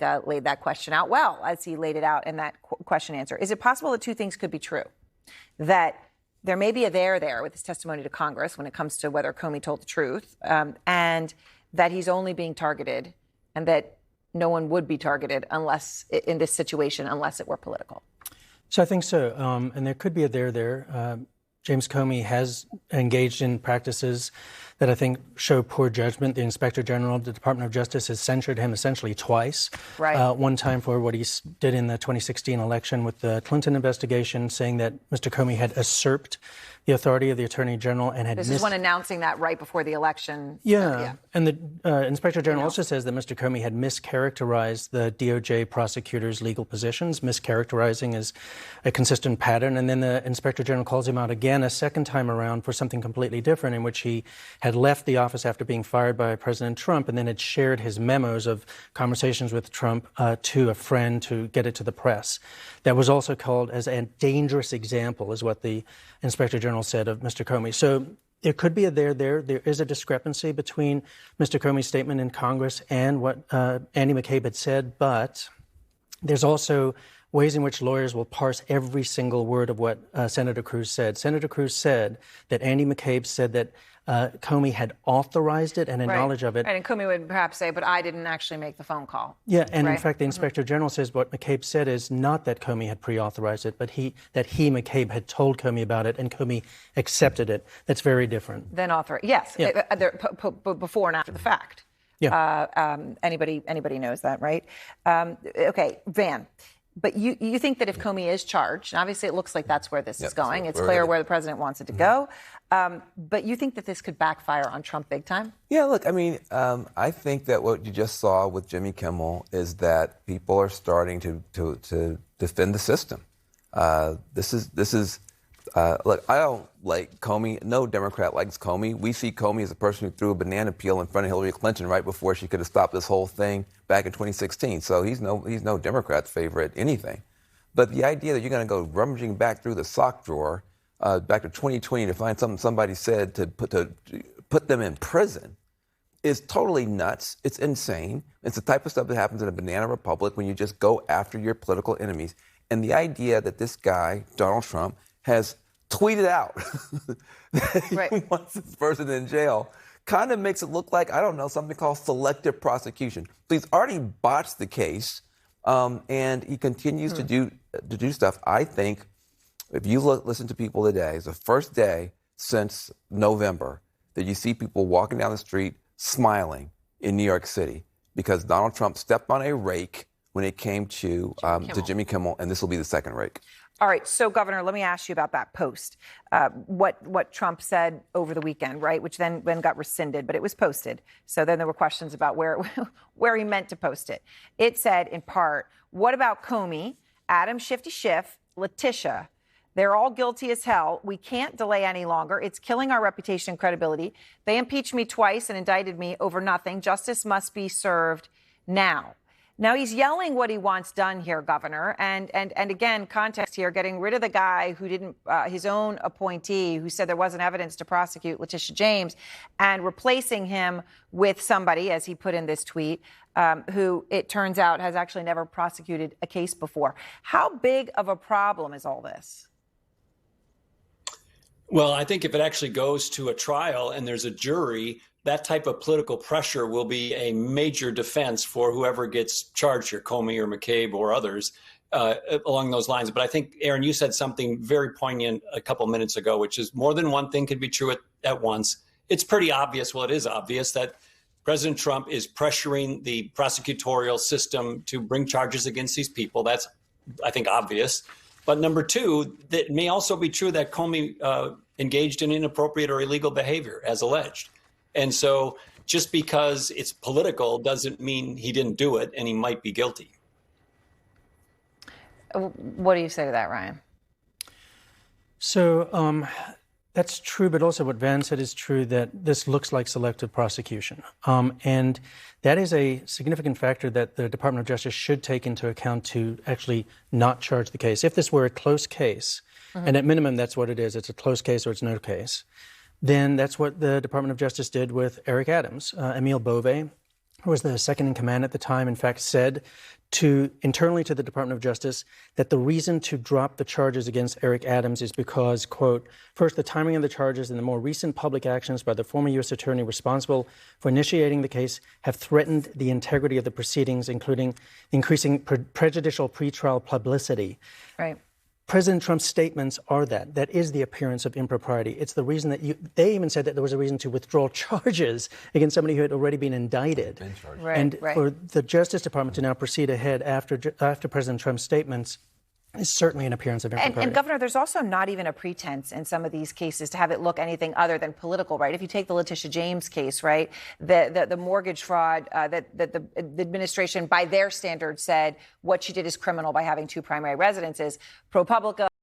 laid that question out well, as he laid it out in that question answer. Is it possible that two things could be true? That there may be a there with his testimony to Congress when it comes to whether Comey told the truth, and that he's only being targeted, and that no one would be targeted unless in this situation, unless it were political? So I think so. And there could be a there. James Comey has engaged in practices that I think show poor judgment. The Inspector General of the Department of Justice has censured him essentially twice. Right. One time for what he did in the 2016 election with the Clinton investigation, saying that Mr. Comey had usurped the authority of the Attorney General and had This is when announcing that right before the election. Yeah. And the Inspector General also says that Mr. Comey had mischaracterized the DOJ prosecutors' legal positions. Mischaracterizing is a consistent pattern. And then the Inspector General calls him out again a second time around for something completely different, in which he had left the office after being fired by President Trump and then had shared his memos of conversations with Trump to a friend to get it to the press. That was also called as a dangerous example, is what the Inspector General said of Mr. Comey. So there could be a there. There is a discrepancy between Mr. Comey's statement in Congress and what Andy McCabe had said, but there's also ways in which lawyers will parse every single word of what Senator Cruz said. Senator Cruz said that Andy McCabe said that Comey had authorized it and had knowledge of it. Right, and Comey would perhaps say, but I didn't actually make the phone call. Yeah, and in fact, the Inspector General says what McCabe said is not that Comey had pre-authorized it, but McCabe, had told Comey about it, and Comey accepted it. That's very different. Then yes, yeah. Before and after the fact. Yeah. Anybody knows that, right? Okay, Van. But you think that if Comey is charged, and obviously it looks like that's where this is going. It's clear where the president wants it to go. But you think that this could backfire on Trump big time? Yeah, look, I mean, I think that what you just saw with Jimmy Kimmel is that people are starting to defend the system. Look, I don't like Comey. No Democrat likes Comey. We see Comey as a person who threw a banana peel in front of Hillary Clinton right before she could have stopped this whole thing back in 2016. So he's no Democrat's favorite anything. But the idea that you're going to go rummaging back through the sock drawer back to 2020 to find something somebody said to put them in prison is totally nuts. It's insane. It's the type of stuff that happens in a banana republic when you just go after your political enemies. And the idea that this guy, Donald Trump, has tweeted out that he wants this person in jail kind of makes it look like, I don't know, something called selective prosecution. So he's already botched the case, and he continues to do stuff. I think if you listen to people today, it's the first day since November that you see people walking down the street smiling in New York City because Donald Trump stepped on a rake when it came to Jimmy Kimmel, and this will be the second rake. All right. So, Governor, let me ask you about that post. What Trump said over the weekend, right, which then got rescinded, but it was posted. So then there were questions about where he meant to post it. It said, in part, what about Comey, Adam Shifty Schiff, Letitia? They're all guilty as hell. We can't delay any longer. It's killing our reputation and credibility. They impeached me twice and indicted me over nothing. Justice must be served now. Now, he's yelling what he wants done here, Governor. And again, context here, getting rid of the guy who didn't, his own appointee, who said there wasn't evidence to prosecute, Letitia James, and replacing him with somebody, as he put in this tweet, who it turns out has actually never prosecuted a case before. How big of a problem is all this? Well, I think if it actually goes to a trial and there's a jury, that type of political pressure will be a major defense for whoever gets charged here, Comey or McCabe or others along those lines. But I think, Aaron, you said something very poignant a couple minutes ago, which is more than one thing could be true at once. It's pretty obvious, well, it is obvious that President Trump is pressuring the prosecutorial system to bring charges against these people. That's, I think, obvious. But number two, that may also be true that Comey engaged in inappropriate or illegal behavior, as alleged. And so just because it's political doesn't mean he didn't do it and he might be guilty. What do you say to that, Ryan? So that's true, but also what Van said is true, that this looks like selective prosecution. And that is a significant factor that the Department of Justice should take into account to actually not charge the case. If this were a close case, and at minimum that's what it is, it's a close case or it's no case, then that's what the Department of Justice did with Eric Adams. Emile Bove who was the second in command at the time, in fact, said internally to the Department of Justice that the reason to drop the charges against Eric Adams is because, quote, first, the timing of the charges and the more recent public actions by the former U.S. attorney responsible for initiating the case have threatened the integrity of the proceedings, including increasing prejudicial pretrial publicity. Right. President Trump's statements are that is the appearance of impropriety. It's the reason that they even said that there was a reason to withdraw charges against somebody who had already been indicted. Right, and right. for the Justice Department to now proceed ahead after President Trump's statements is certainly an appearance of impropriety. And Governor, there's also not even a pretense in some of these cases to have it look anything other than political, right? If you take the Letitia James case, right, the mortgage fraud that the administration, by their standards, said what she did is criminal by having two primary residences. ProPublica